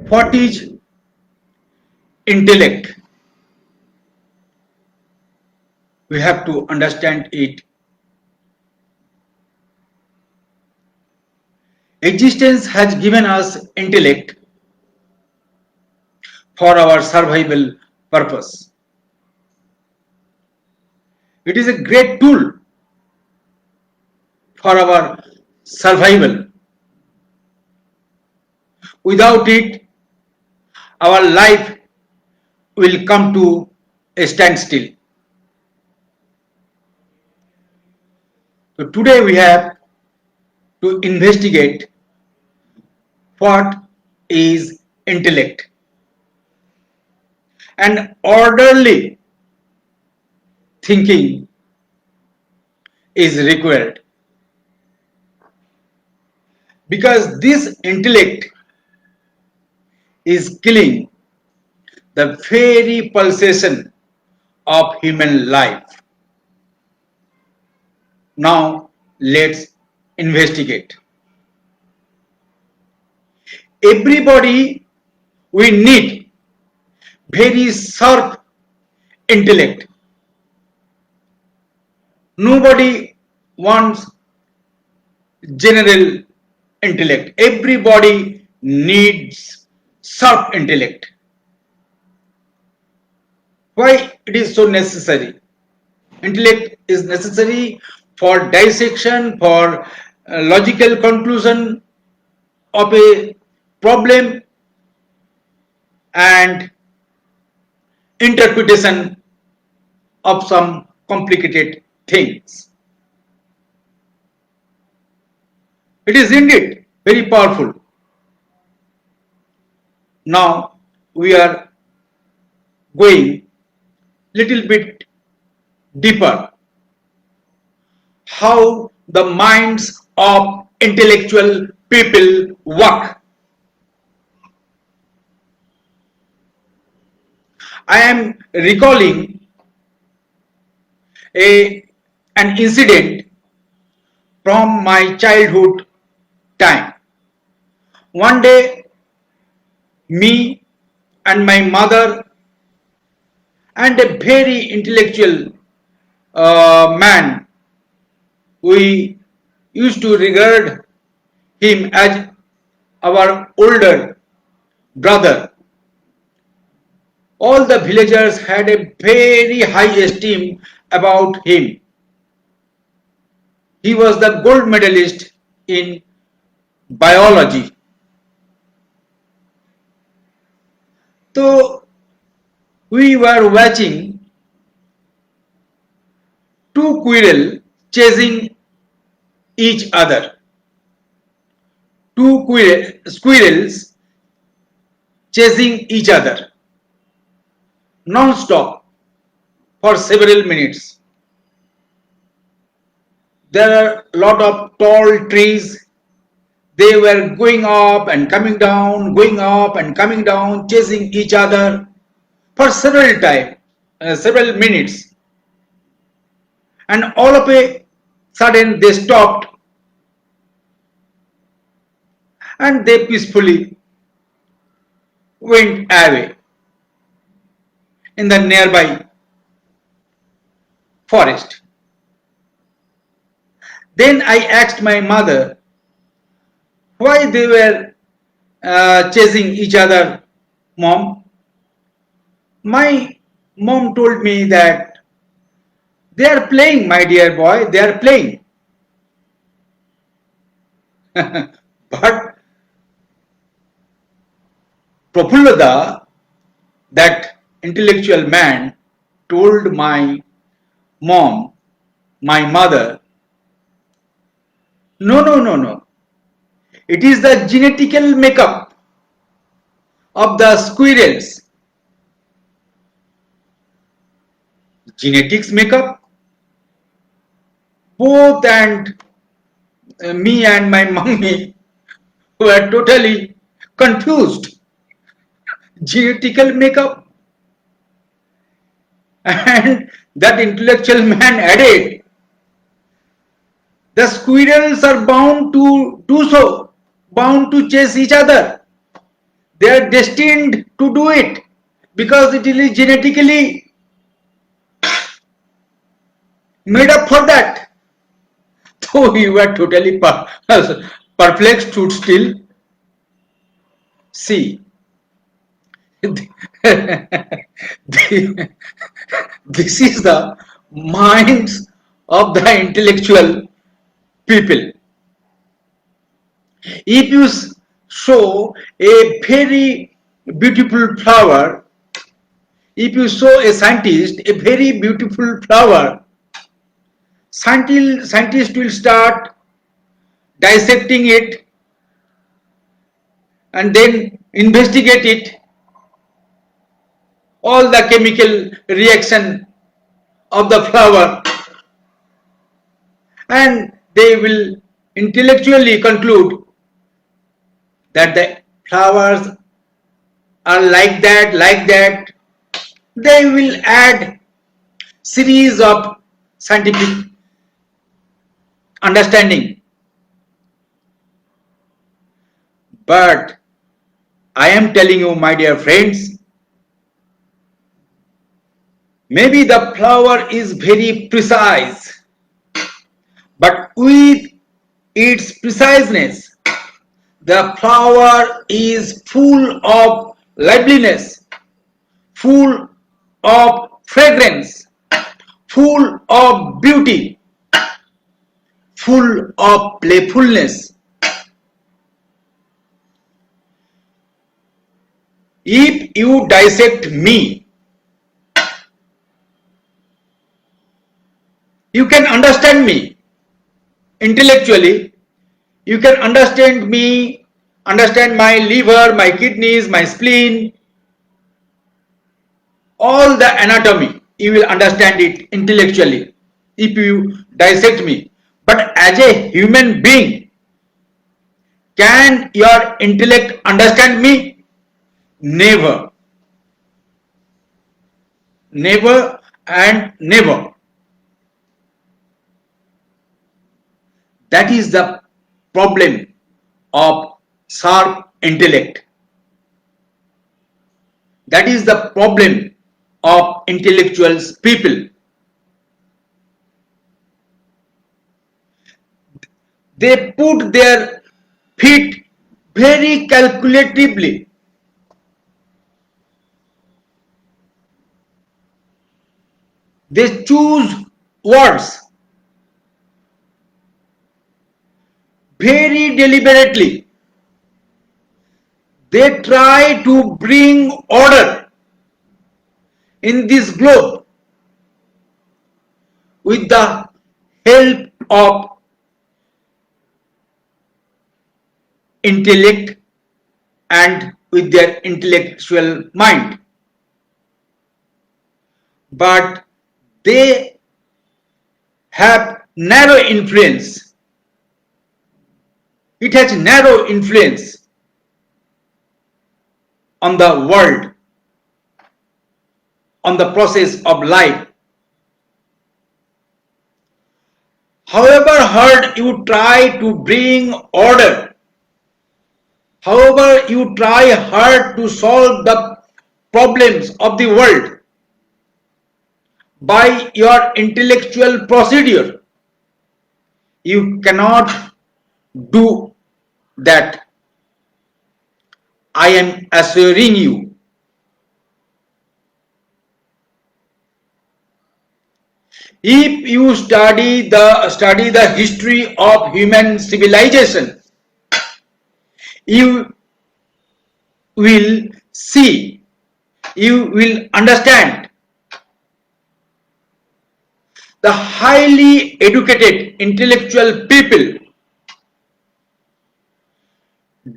What is intellect? We have to understand it. Existence has given us intellect for our survival purpose. It is a great tool for our survival. Without it, our life will come to a standstill. So today we have to investigate what is intellect. And orderly thinking is required because this intellect is killing the very pulsation of human life. Now let's investigate. Everybody, we need very sharp intellect. Nobody wants general intellect. Everybody needs sharp intellect. Why it is so necessary? Intellect is necessary for dissection, for logical conclusion of a problem and interpretation of some complicated things. It is indeed very powerful. Now we are going little bit deeper. How the minds of intellectual people work. I am recalling an incident from my childhood time. One day, me and my mother and a very intellectual man, we used to regard him as our older brother. All the villagers had a very high esteem about him. He was the gold medalist in biology. So we were watching two squirrels chasing each other. Two squirrels chasing each other non-stop for several minutes. There are a lot of tall trees. They were going up and coming down, going up and coming down, chasing each other for several minutes. And all of a sudden they stopped and they peacefully went away in the nearby forest. Then I asked my mother why they were chasing each other, mom. My mom told me that they are playing, my dear boy, they are playing. But Prafullada, that intellectual man, told my mom, my mother, no. It is the genetical makeup of the squirrels. Genetics makeup? Both and me and my mummy were totally confused. Genetical makeup? And that intellectual man added, the squirrels are bound to do so, bound to chase each other. They are destined to do it because it is genetically made up for that. So you were totally perplexed to still see. This is the minds of the intellectual people. If you show a very beautiful flower, if you show a scientist a very beautiful flower, scientist will start dissecting it and then investigate it, all the chemical reaction of the flower, and they will intellectually conclude that the flowers are like that, like that. They will add series of scientific understanding. But I am telling you, my dear friends, maybe the flower is very precise, but with its preciseness, the flower is full of liveliness, full of fragrance, full of beauty, full of playfulness. If you dissect me, you can understand me intellectually. You can understand me, understand my liver, my kidneys, my spleen, all the anatomy. You will understand it intellectually if you dissect me. But as a human being, can your intellect understand me? Never. Never and never. That is the problem of sharp intellect. That is the problem of intellectuals people. They put their feet very calculatively. They choose words very deliberately. They try to bring order in this globe with the help of intellect and with their intellectual mind. But they have narrow influence. It has narrow influence on the world, on the process of life. However hard you try to bring order, however you try hard to solve the problems of the world by your intellectual procedure, you cannot do that. I am assuring you. If you study the history of human civilization, you will see, you will understand the highly educated intellectual people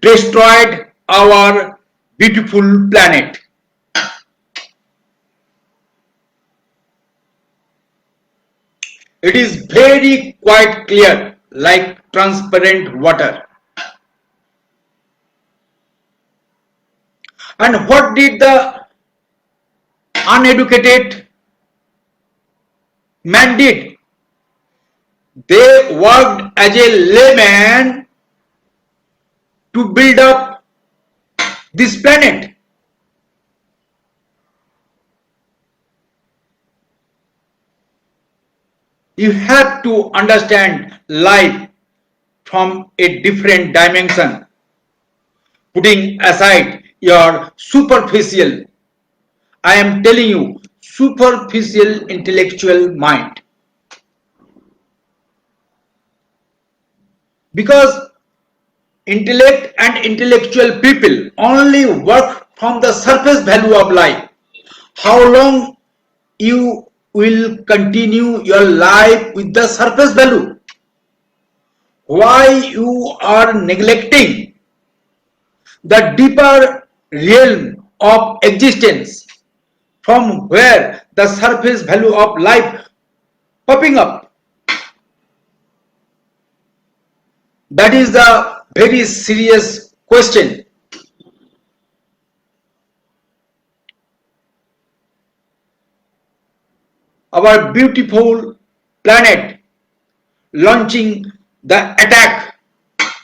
destroyed our beautiful planet. It is very quite clear, like transparent water. And what did the uneducated man did? They worked as a layman to build up this planet. You have to understand life from a different dimension, putting aside your superficial, I am telling you, superficial intellectual mind. Because intellect and intellectual people only work from the surface value of life. How long you will continue your life with the surface value? Why you are neglecting the deeper realm of existence from where the surface value of life popping up? That is the very serious question. Our beautiful planet launching the attack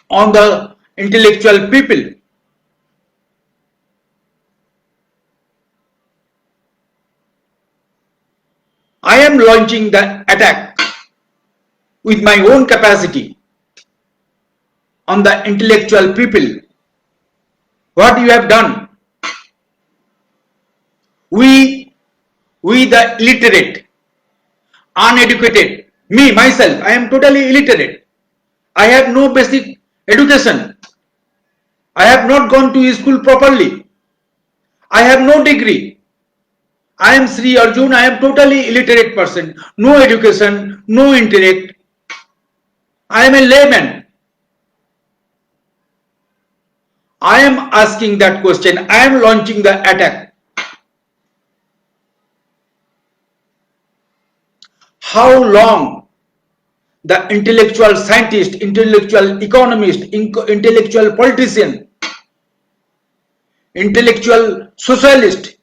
on the intellectual people. I am launching the attack with my own capacity on the intellectual people. What you have done? We the illiterate, uneducated, me myself, I am totally illiterate. I have no basic education. I have not gone to school properly. I have no degree. I am Sri Arjun. I am totally illiterate person. No education, no intellect. I am a layman. I am asking that question. I am launching the attack. How long the intellectual scientist, intellectual economist, intellectual politician, intellectual socialist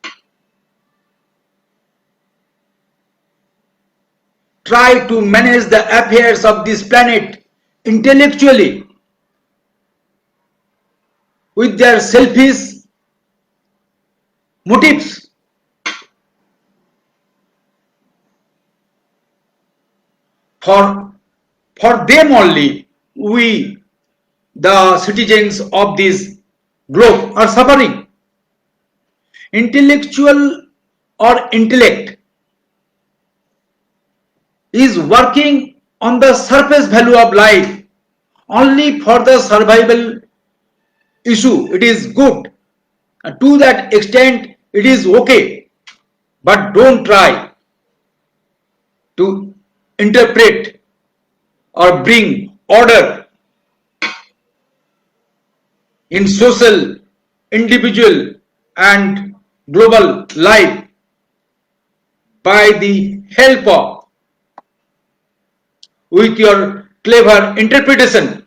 try to manage the affairs of this planet intellectually with their selfish motives? For them only, we, the citizens of this globe, are suffering. Intellectual or intellect is working on the surface value of life only for the survival issue. It is good. To that extent, it is okay. But don't try to interpret or bring order in social, individual, and global life by the help of with your clever interpretation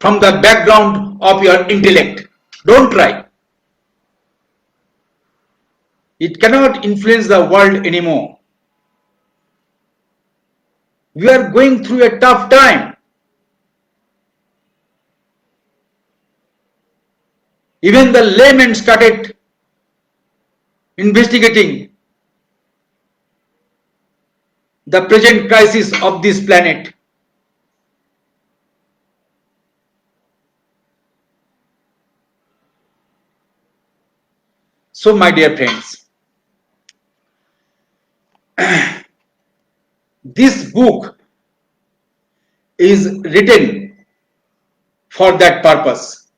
from the background of your intellect. Don't try. It cannot influence the world anymore. We are going through a tough time. Even the laymen started investigating the present crisis of this planet. So, my dear friends, this book is written for that purpose.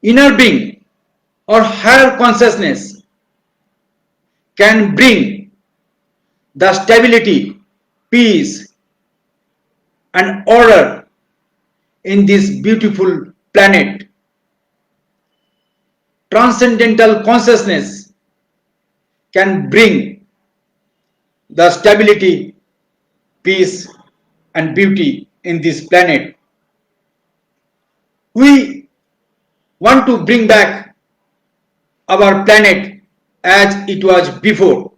Inner being or higher consciousness can bring the stability, peace, and order in this beautiful planet. Transcendental consciousness can bring the stability, peace, and beauty in this planet. We want to bring back our planet as it was before.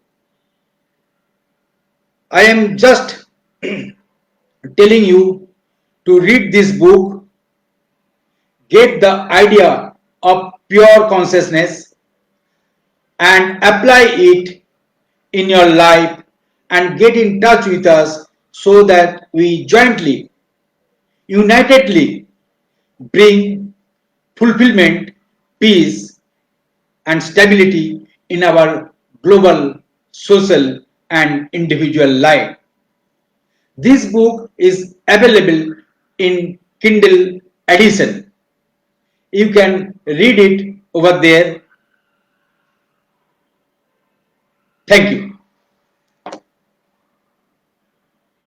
I am just telling you to read this book get the idea of pure consciousness and apply it in your life and get in touch with us so that we jointly, unitedly bring fulfillment, peace, and stability in our global, social, and individual life. This book is available in Kindle edition. You can read it over there. Thank you.